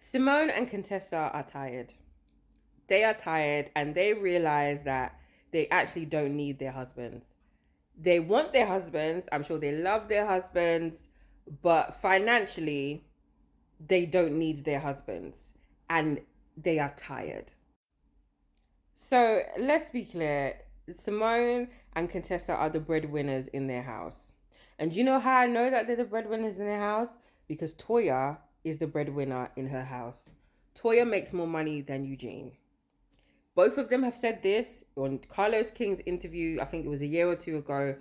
Simone and Contessa are tired. They are tired and they realize that they actually don't need their husbands. They want their husbands. I'm sure they love their husbands, but financially, they don't need their husbands and they are tired. So let's be clear, Simone and Contessa are the breadwinners in their house. And you know how I know that they're the breadwinners in their house? Because Toya is the breadwinner in her house. Toya makes more money than Eugene. Both of them have said this on Carlos King's interview. I think it was a year or two ago.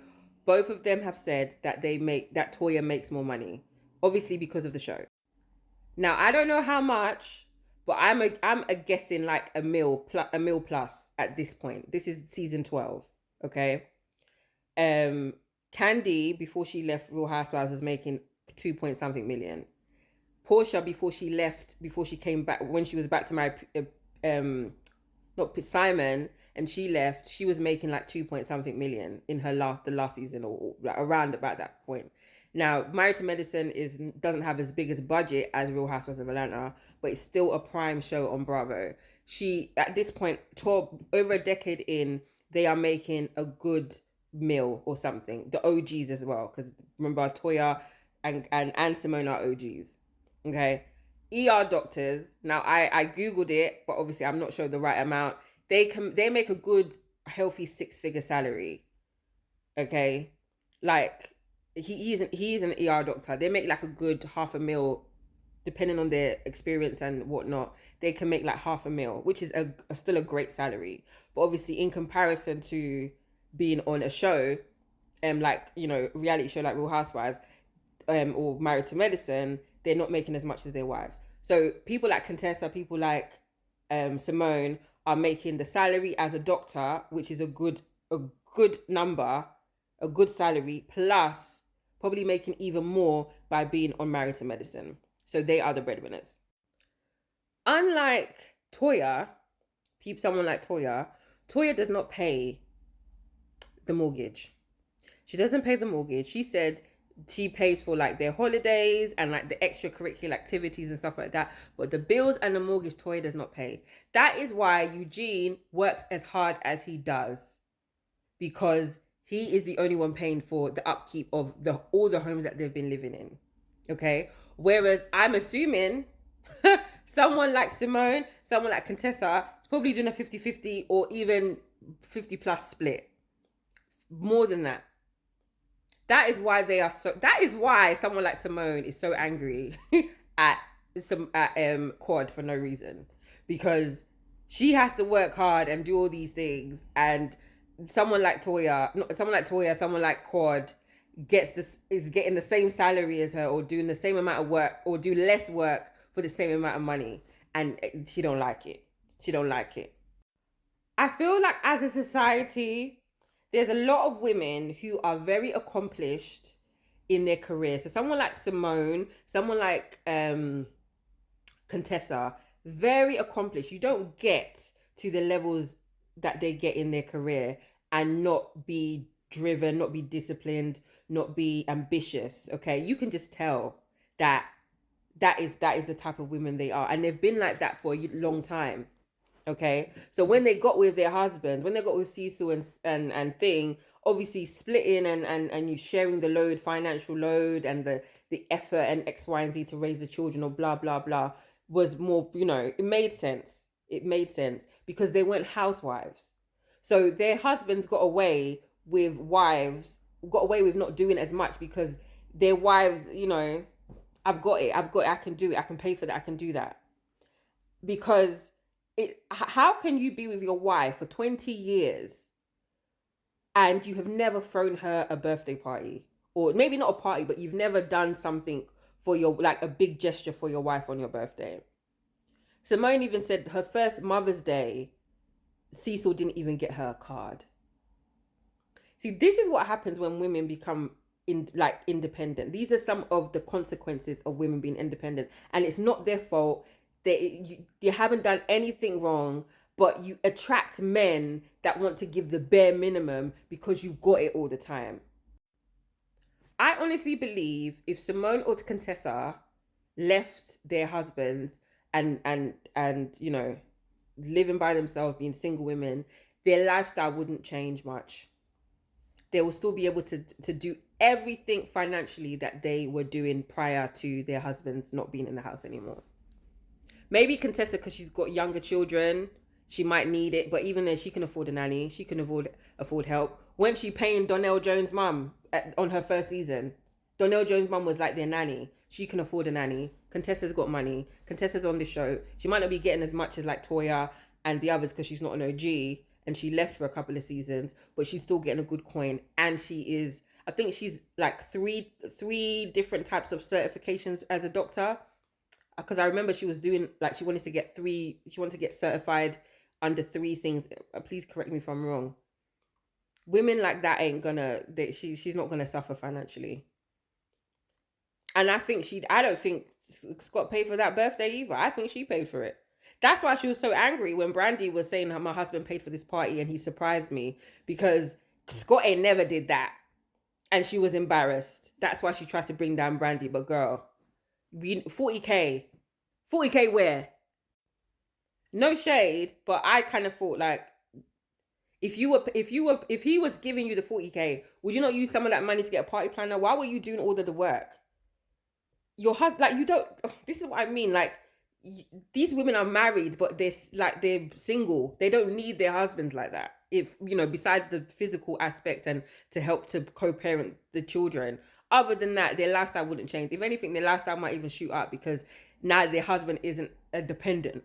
Both of them have said that that Toya makes more money, obviously because of the show. Now I don't know how much, but I'm a guessing like a mil plus at this point. This is season 12, okay? Um, Candy before she left Real Housewives was making 2 point something million. Portia before she came back when she was back to my not Simon and she left, she was making like 2 point something million in the last season or like around about that point. Now, Married to Medicine doesn't have as big as budget as Real Housewives of Atlanta, but it's still a prime show on Bravo. She at this point, 12 over a decade in, they are making a good meal or something. The OGs as well, because remember Toya and Simone are OGs. Okay, ER doctors. Now I googled it, but obviously I'm not sure the right amount. They make a good healthy six-figure salary. Okay, like he's an ER doctor. They make like a good half a mil, depending on their experience and whatnot. They can make like half a mil, which is still a great salary. But obviously, in comparison to being on a show, like reality show like Real Housewives, or Married to Medicine, they're not making as much as their wives. So people like Contessa, people like Simone are making the salary as a doctor, which is a good number, a good salary, plus probably making even more by being on Married to Medicine. So they are the breadwinners. Unlike Toya, someone like Toya, Toya does not pay the mortgage. She doesn't pay the mortgage. She said she pays for like their holidays and like the extracurricular activities and stuff like that. But the bills and the mortgage Toya does not pay. That is why Eugene works as hard as he does, because he is the only one paying for the upkeep of all the homes that they've been living in. Okay. Whereas I'm assuming someone like Simone, someone like Contessa is probably doing a 50-50 or even 50 plus split. More than that. That is why someone like Simone is so angry at Quad for no reason, because she has to work hard and do all these things, and someone like Quad is getting the same salary as her, or doing the same amount of work, or do less work for the same amount of money, and she don't like it. She don't like it. I feel like as a society, there's a lot of women who are very accomplished in their career. So someone like Simone, someone like Contessa, very accomplished. You don't get to the levels that they get in their career and not be driven, not be disciplined, not be ambitious. Okay, you can just tell that that is the type of women they are, and they've been like that for a long time. Okay, so when they got with their husbands, when they got with Cecil and Thing, obviously splitting and you sharing the load, financial load, and the effort and X, Y, and Z to raise the children, or blah blah blah, was more, it made sense. It made sense because they weren't housewives. So their husbands got away with not doing as much because their wives, I've got it, I can do it, I can pay for that, I can do that. Because how can you be with your wife for 20 years and you have never thrown her a birthday party, or maybe not a party, but you've never done something for like a big gesture for your wife on your birthday? Simone even said her first Mother's Day, Cecil didn't even get her a card. See, this is what happens when women become independent. These are some of the consequences of women being independent, and it's not their fault. You haven't done anything wrong, but you attract men that want to give the bare minimum because you got it all the time. I honestly believe if Simone or Contessa left their husbands and you know, living by themselves, being single women, their lifestyle wouldn't change much. They will still be able to do everything financially that they were doing prior to their husbands not being in the house anymore. Maybe Contessa, because she's got younger children, she might need it. But even then, she can afford a nanny. She can afford help. When she paying Donnell Jones' mum on her first season, Donnell Jones' mum was like their nanny. She can afford a nanny. Contessa's got money. Contessa's on the show. She might not be getting as much as like Toya and the others because she's not an OG and she left for a couple of seasons, but she's still getting a good coin. And she is, I think she's like three different types of certifications as a doctor, because I remember she was doing like she wanted to get certified under three things. Please correct me if I'm wrong. Women like that ain't gonna she's not gonna suffer financially. And I don't think Scott paid for that birthday either. I think she paid for it. That's why she was so angry when Brandy was saying that my husband paid for this party and he surprised me, because Scott ain't never did that. And she was embarrassed. That's why she tried to bring down Brandy. But girl, 40K. 40K where? No shade, but I kind of thought like if he was giving you the 40K, would you not use some of that money to get a party planner? Why were you doing all of the work? Your husband, like, you don't. This is what I mean. Like, these women are married, but they're single. They don't need their husbands like that. If you know, besides the physical aspect and to help to co-parent the children. Other than that, their lifestyle wouldn't change. If anything, their lifestyle might even shoot up because now their husband isn't a dependent.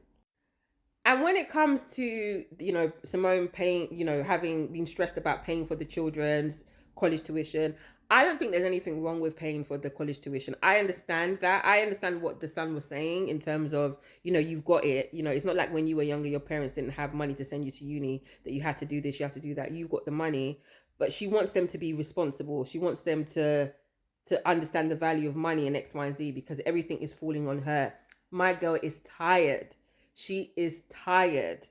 And when it comes to, you know, Simone paying, you know, having been stressed about paying for the children's college tuition, I don't think there's anything wrong with paying for the college tuition. I understand that. I understand what the son was saying in terms of, you know, you've got it. You know, it's not like when you were younger, your parents didn't have money to send you to uni, that you had to do this, you have to do that. You've got the money. But she wants them to be responsible. She wants them to understand the value of money and X, Y, and Z, because everything is falling on her. My girl is tired. She is tired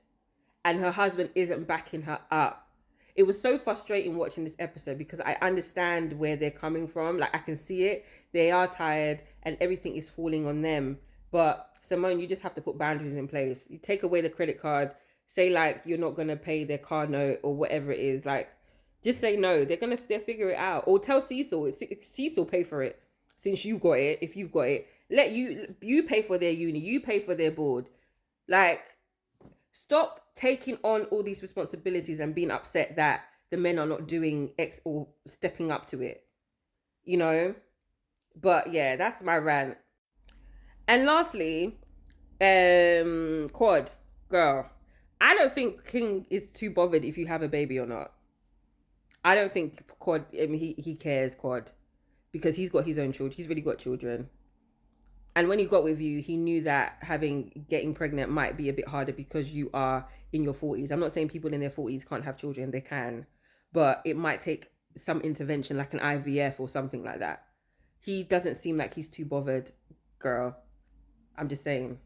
and her husband isn't backing her up. It was so frustrating watching this episode because I understand where they're coming from. Like, I can see it. They are tired and everything is falling on them. But Simone, you just have to put boundaries in place. You take away the credit card, say like you're not going to pay their car note or whatever it is. Like, just say no. They'll figure it out. Or tell Cecil. Cecil pay for it since you got it. If you've got it, let you pay for their uni. You pay for their board. Like, stop taking on all these responsibilities and being upset that the men are not doing X or stepping up to it, you know? But yeah, that's my rant. And lastly, Quad, girl, I don't think King is too bothered if you have a baby or not. I don't think Quad, I mean, he cares, Quad, because he's got his own children. He's really got children. And when he got with you, he knew that getting pregnant might be a bit harder because you are in your 40s. I'm not saying people in their 40s can't have children, they can, but it might take some intervention like an IVF or something like that. He doesn't seem like he's too bothered, girl. I'm just saying.